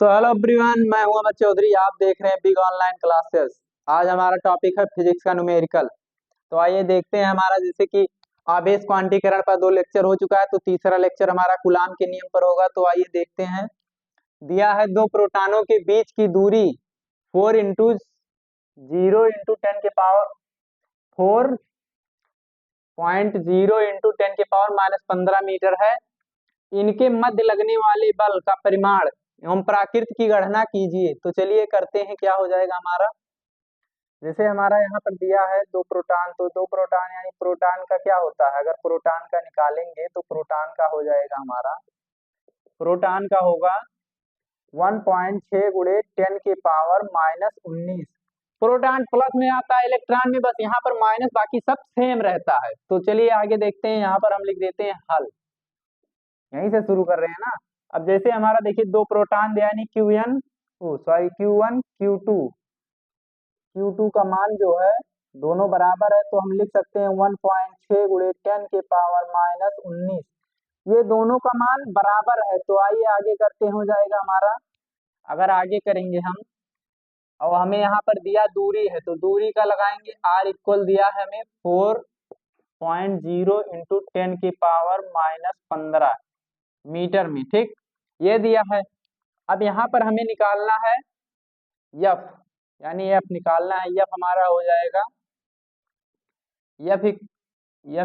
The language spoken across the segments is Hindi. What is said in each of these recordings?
हेलो एवरीवन, मैं हूं अमित चौधरी। आप देख रहे हैं बिग ऑनलाइन क्लासेस। आज हमारा टॉपिक है फिजिक्स का न्यूमेरिकल। तो आइए देखते हैं हमारा, जैसे कि आवेश क्वांटीकरण पर 2 लेक्चर हो चुका है, तो तीसरा लेक्चर हमारा कूलाम के नियम पर होगा। तो आइए देखते हैं। दिया है 2 प्रोटॉनों के बीच की दूरी 4 इंटू 10⁻⁴.0 इंटू 10⁻⁻15 मीटर है। इनके मध्य लगने वाले बल का परिमाण एवं प्राकृत की गणना कीजिए। तो चलिए करते हैं, क्या हो जाएगा हमारा। जैसे हमारा यहाँ पर दिया है 2 प्रोटॉन, तो 2 प्रोटॉन यानी प्रोटॉन का क्या होता है, अगर प्रोटॉन का निकालेंगे तो प्रोटॉन का हो जाएगा हमारा, प्रोटॉन का होगा 1.6 गुणे 10⁻⁻19। प्रोटॉन प्लस में आता है, इलेक्ट्रॉन में बस यहाँ पर माइनस, बाकी सब सेम रहता है। तो चलिए आगे देखते हैं। यहाँ पर हम लिख देते हैं हल। यहीं से शुरू कर रहे हैं ना। अब जैसे हमारा देखिए 2 प्रोटॉन दिया यानी Q1 Q2 का मान जो है दोनों बराबर है, तो हम लिख सकते हैं 1.6 गुणे 10⁻⁻19। ये दोनों का मान बराबर है, तो आइए आगे करते हो जाएगा हमारा। अगर आगे करेंगे हम, और हमें यहाँ पर दिया दूरी है, तो दूरी का लगाएंगे। R इक्वल दिया है हमें 4.0 इंटू 10⁻⁻15 मीटर में, ठीक, ये दिया है। अब यहाँ पर हमें निकालना है F, यानी F निकालना है। F हमारा हो जाएगा F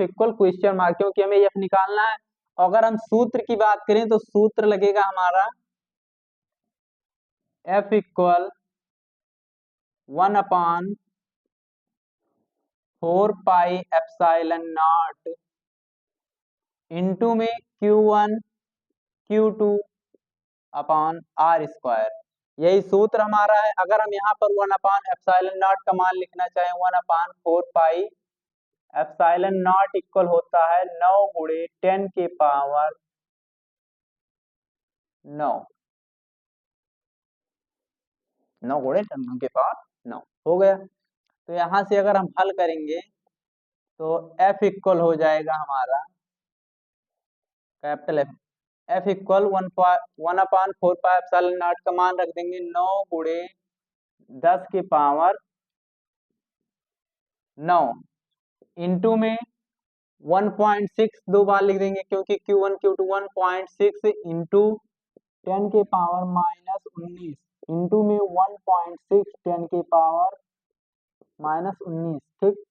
इक्वल क्वेश्चन मार्क, क्योंकि हमें F निकालना है। अगर हम सूत्र की बात करें तो सूत्र लगेगा हमारा F इक्वल 1/4πε0 इंटू में Q1 Q2 अपॉन R²। यही सूत्र हमारा है। अगर हम यहाँ पर 1/ε0 का मान लिखना चाहें, 1/4πε0 इक्वल होता है 9 गुणे 10⁻9। 9 गुणे 10⁻9 हो गया। तो यहाँ से अगर हम हल करेंगे तो F इक्वल हो जाएगा हमारा कैपिटल F इक्वल 1/4πε0 का मान रख देंगे 9 गुणे 10⁻9 इंटू में 1.6 दो बार लिख देंगे, क्योंकि Q1 Q2 1.6 इंटू 10⁻⁻19 इंटू में 1.6 10⁻⁻19, ठीक।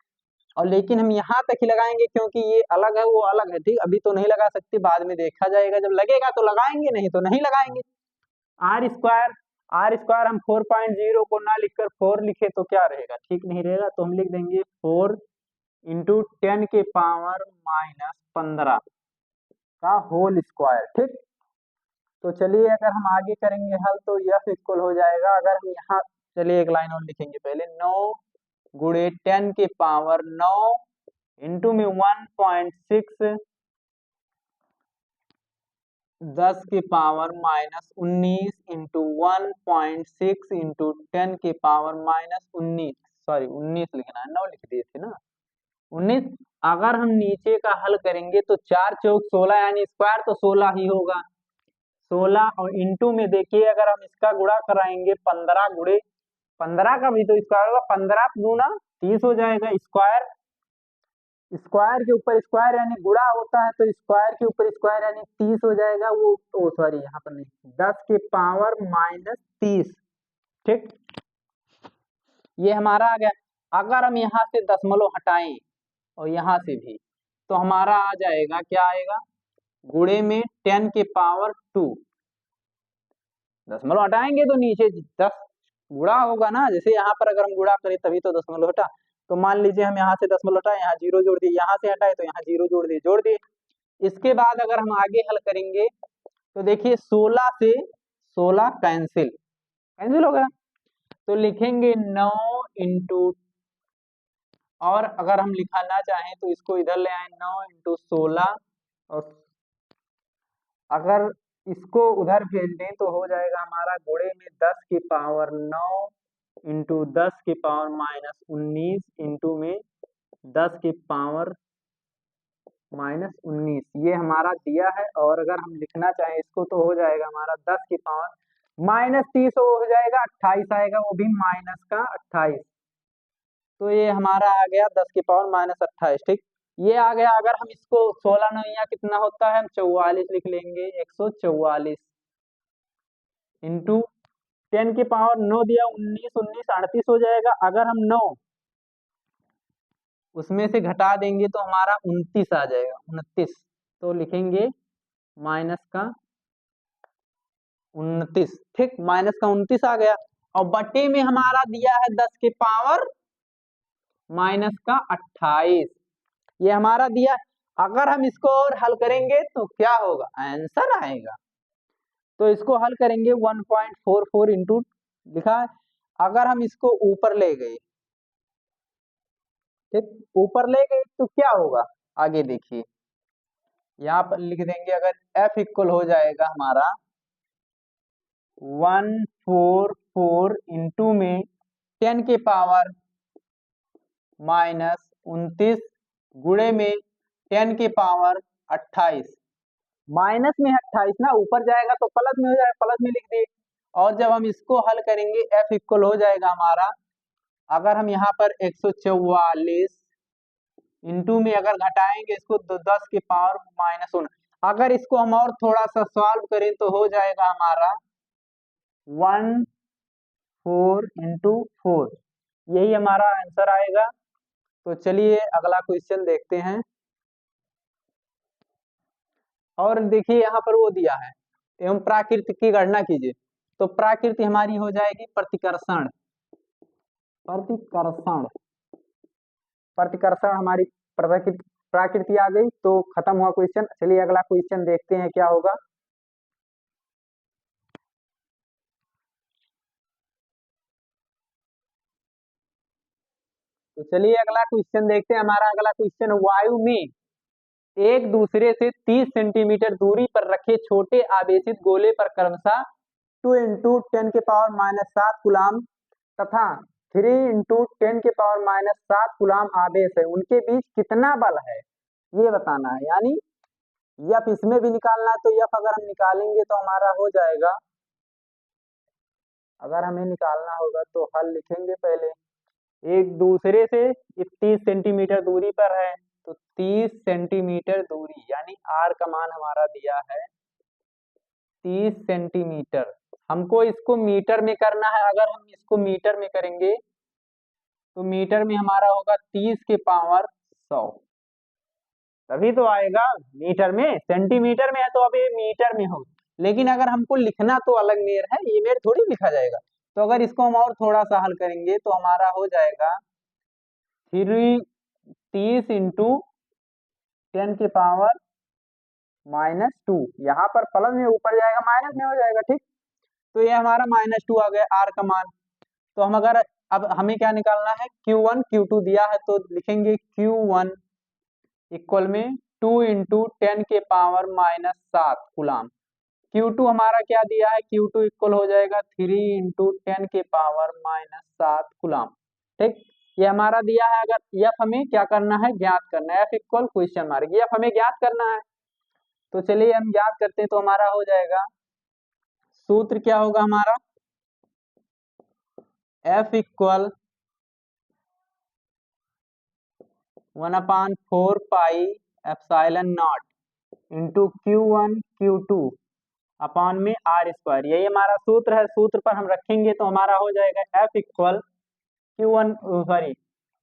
और लेकिन हम यहाँ तक ही लगाएंगे, क्योंकि ये अलग है वो अलग है, ठीक। अभी तो नहीं लगा सकते, बाद में देखा जाएगा, जब लगेगा तो लगाएंगे, नहीं तो नहीं लगाएंगे। R² हम 4.0 को ना लिखकर 4 लिखे तो क्या रहेगा, ठीक नहीं रहेगा। तो हम लिख देंगे 4 इंटू 10⁻⁻15 का होल स्क्वायर, ठीक। तो चलिए अगर हम आगे करेंगे हल, तो F इक्वल हो जाएगा, अगर हम यहाँ, चलिए एक लाइन और लिखेंगे पहले, 9 गुणे 10⁻9 इंटू में 1.6 10⁻⁻19 इंटू 1.6 इंटू 10⁻⁻19, सॉरी 19 लिखना है, 9 लिख दिए थे ना, 19। अगर हम नीचे का हल करेंगे तो 4 चौक 16 यानी स्क्वायर तो 16 ही होगा। 16 और इंटू में देखिए, अगर हम इसका गुणा कराएंगे 15 गुणे 15 का भी तो स्क्वायर होगा, 15 दूना 30 हो जाएगा। स्क्वायर स्क्वायर के ऊपर स्क्वायर यानी गुणा होता है, तो स्क्वायर के ऊपर स्क्वायर यानी 30 हो जाएगा। वो सॉरी यहाँ पर नहीं, 10⁻⁻30, ठीक। ये हमारा आ गया। अगर हम यहाँ से दशमलव हटाएं और यहाँ से भी, तो हमारा आ जाएगा, क्या आएगा, गुणे में 10⁻2। दशमलव हटाएंगे तो नीचे 10 गुणा होगा ना, जैसे यहाँ पर अगर हम गुणा करें तभी तो दशमलव हटा। तो मान लीजिए हम यहाँ से दशमलव हटाए, यहाँ 0 जोड़ दिए, यहाँ से हटाए तो यहाँ 0 जोड़ दिए। इसके बाद अगर हम आगे हल करेंगे तो देखिए 16 से 16 कैंसिल हो गया, तो लिखेंगे 9 इंटू, और अगर हम लिखाना चाहें तो इसको इधर ले आए, 9 इंटू 16, और अगर इसको उधर भेज दें तो हो जाएगा हमारा गुणे में 10⁻9 इंटू 10⁻⁻19 इंटू में 10⁻⁻19, ये हमारा दिया है। और अगर हम लिखना चाहें इसको तो हो जाएगा हमारा -30 हो जाएगा 28 आएगा, वो भी माइनस का 28। तो ये हमारा आ गया 10 की पावर -28। ठीक, ये आ गया। अगर हम इसको 16 नौया कितना होता है, हम 44 लिख लेंगे। 144 इंटू 10 की पावर 9 दिया, 19 19 38 हो जाएगा। अगर हम 9 उसमें से घटा देंगे तो हमारा 29 आ जाएगा, 29। तो लिखेंगे माइनस का 29। ठीक, माइनस का 29 आ गया। और बटे में हमारा दिया है 10 की पावर माइनस का 28। ये हमारा दिया। अगर हम इसको और हल करेंगे तो क्या होगा, आंसर आएगा। तो इसको हल करेंगे 1.44 इंटू लिखा है। अगर हम इसको ऊपर ले गए, ठीक, ऊपर ले गए तो क्या होगा, आगे देखिए। यहाँ पर लिख देंगे, अगर F इक्वल हो जाएगा हमारा 144 इंटू में 10 के पावर -29 गुणे में 10 के पावर 28। माइनस में 28 ना, ऊपर जाएगा तो प्लस में हो जाएगा, प्लस में लिख दिए। और जब हम इसको हल करेंगे F इक्वल हो जाएगा हमारा, अगर हम यहाँ पर 144 इंटू में अगर घटाएंगे इसको तो 10 की पावर -1। अगर इसको हम और थोड़ा सा सॉल्व करें तो हो जाएगा हमारा 14 इंटू 4, यही हमारा आंसर आएगा। तो चलिए अगला क्वेश्चन देखते हैं। और देखिए यहाँ पर वो दिया है, एवं प्राकृत की गणना कीजिए। तो प्राकृति हमारी हो जाएगी प्रतिकर्षण। प्रतिकर्षण प्रतिकर्षण हमारी प्राकृति आ गई। तो खत्म हुआ क्वेश्चन। चलिए अगला क्वेश्चन देखते हैं क्या होगा। तो चलिए अगला क्वेश्चन देखते हैं। हमारा अगला क्वेश्चन, वायु में एक दूसरे से 30 सेंटीमीटर दूरी पर रखे छोटे आवेशित गोले पर क्रमशः 2 इंटू 10 के पावर -7 कूलाम तथा 3 इंटू 10 के पावर -7 कूलाम आवेश है, उनके बीच कितना बल है, ये बताना है। यानी यफ इसमें भी निकालना है। तो यफ अगर हम निकालेंगे तो हमारा हो जाएगा, अगर हमें निकालना होगा तो हल लिखेंगे पहले। एक दूसरे से 30 सेंटीमीटर दूरी पर है, तो 30 सेंटीमीटर दूरी, यानी आर का मान हमारा दिया है 30 सेंटीमीटर। हमको इसको मीटर में करना है। अगर हम इसको मीटर में करेंगे तो मीटर में हमारा होगा 30 के पावर 100, तभी तो आएगा मीटर में। सेंटीमीटर में है तो अब ये मीटर में हो, लेकिन अगर हमको लिखना तो अलग मेर है, ये मेर थोड़ी लिखा जाएगा। तो अगर इसको हम और थोड़ा सा हल करेंगे तो हमारा हो जाएगा 30 इंटू 10 के पावर -2। यहाँ पर प्लस में ऊपर जाएगा माइनस में हो जाएगा। ठीक, तो ये हमारा -2 आ गया आर का मान। तो हम अगर अब हमें क्या निकालना है, Q1 Q2 दिया है तो लिखेंगे Q1 इक्वल में 2 इंटू 10 के पावर -7 कूलाम। Q2 हमारा क्या दिया है, Q2 इक्वल हो जाएगा 3 इंटू 10 के पावर -7 कूलाम। ठीक, ये हमारा दिया है। अगर एफ हमें क्या करना है, ज्ञात करना है। F equal question mark, F हमें ज्ञात करना है। तो चलिए हम ज्ञात करते हैं। तो हमारा हो जाएगा, सूत्र क्या होगा हमारा, F equal 1/4 pi epsilon not into Q1 Q2 upon में आर स्क्वायर, यही हमारा सूत्र है। सूत्र पर हम रखेंगे तो हमारा हो जाएगा F equal Q1 sorry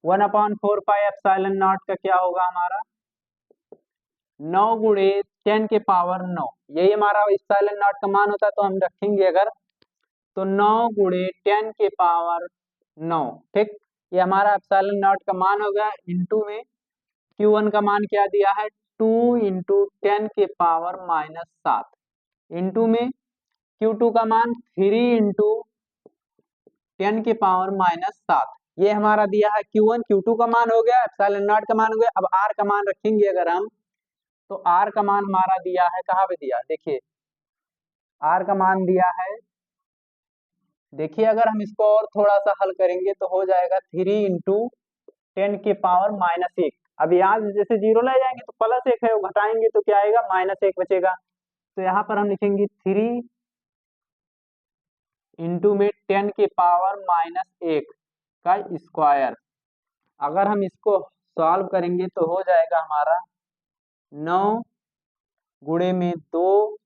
1/4 pi epsilon not का क्या होगा हमारा 9 गुणे 10 के पावर 9, यही हमारा एप्सिलॉन नॉट का मान होता है। तो हम रखेंगे अगर, तो 9 गुणे 10 के पावर 9। ठीक, ये हमारा एप्सिलॉन नॉट का मान होगा। इंटू में Q1 का मान क्या दिया है, 2 इंटू 10 के पावर -7 इंटू में Q2 का मान 3 इंटू 10 के पावर -7। ये हमारा दिया है Q1 Q2 का मान हो गया, एप्सिलॉन नॉट का मान हो गया। अब R का मान रखेंगे अगर हम, तो R का मान हमारा दिया है, कहाँ पे दिया है देखिए, R का मान दिया है। देखिए अगर हम इसको और थोड़ा सा हल करेंगे तो हो जाएगा 3 इंटू 10 के पावर -1। अब यहाँ जैसे जीरो ले जाएंगे तो +1 है, वो घटाएंगे तो क्या आएगा, -1 बचेगा। तो यहाँ पर हम लिखेंगे 3 इंटू में 10 के पावर -1 का स्क्वायर। अगर हम इसको सॉल्व करेंगे तो हो जाएगा हमारा 9 गुणे में 2,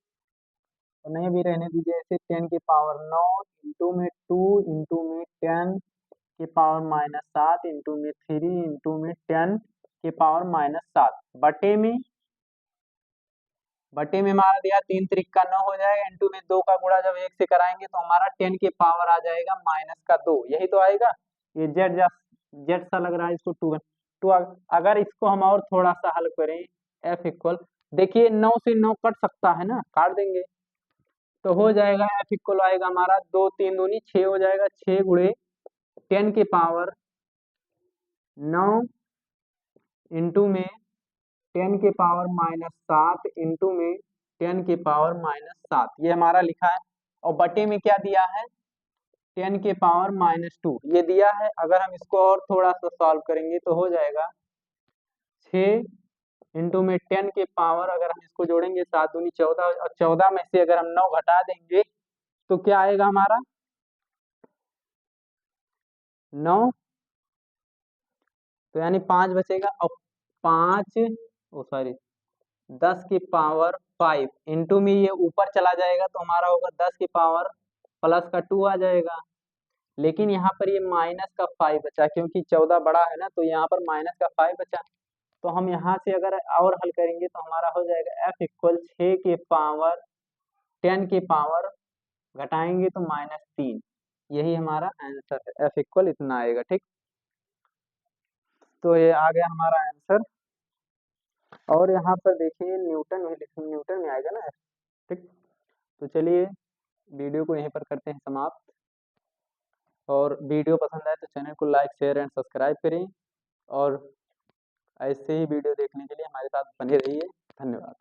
नहीं भी रहने दीजिए ऐसे, 10 के पावर 9 इंटू में 2 इंटू में 10 के पावर -7 इंटू में 3 इंटू में 10 के पावर -7 बटे में हमारा दिया 3 त्रिक का 9 हो जाएगा, इंटू में 2 का गुणा जब 1 से कराएंगे तो हमारा 10 के पावर आ जाएगा -2, यही तो आएगा। ये जेड सा लग रहा है इसको 2 तो अगर इसको हम और थोड़ा सा हल करें, एफ इक्वल, देखिए 9 से 9 कट सकता है ना, काट देंगे तो हो जाएगा एफ इक्वल आएगा हमारा 2 3 दूनी 6 हो जाएगा, 6 गुणे 10 के पावर 9 इंटू में 10 के पावर -7 इंटू में 10 के पावर -7, ये हमारा लिखा है। और बटे में क्या दिया है 10 के पावर -2 ये दिया है। अगर हम इसको और थोड़ा सा सॉल्व करेंगे तो हो जाएगा 6 इंटू में 10 के पावर, अगर हम इसको जोड़ेंगे 7 दूनी 14 और 14 में से अगर हम 9 घटा देंगे तो क्या आएगा हमारा 9, तो यानी 5 बचेगा। और 5 सॉरी 10 की पावर 5 इंटू में ये ऊपर चला जाएगा तो हमारा होगा 10 की पावर प्लस का 2 आ जाएगा। लेकिन यहाँ पर ये माइनस का 5 बचा, क्योंकि 14 बड़ा है ना, तो यहाँ पर माइनस का 5 बचा। तो हम यहाँ से अगर और हल करेंगे तो हमारा हो जाएगा एफ इक्वल 6 के पावर 10 के पावर घटाएंगे तो -3, यही हमारा आंसर है। एफ इक्वल इतना आएगा, ठीक। तो ये आ गया हमारा आंसर। और यहाँ पर देखिए न्यूटन में न्यूटन में आएगा ना, ठीक। तो चलिए वीडियो को यहीं पर करते हैं समाप्त। और वीडियो पसंद आए तो चैनल को लाइक शेयर एंड सब्सक्राइब करें, और ऐसे ही वीडियो देखने के लिए हमारे साथ बने रहिए। धन्यवाद।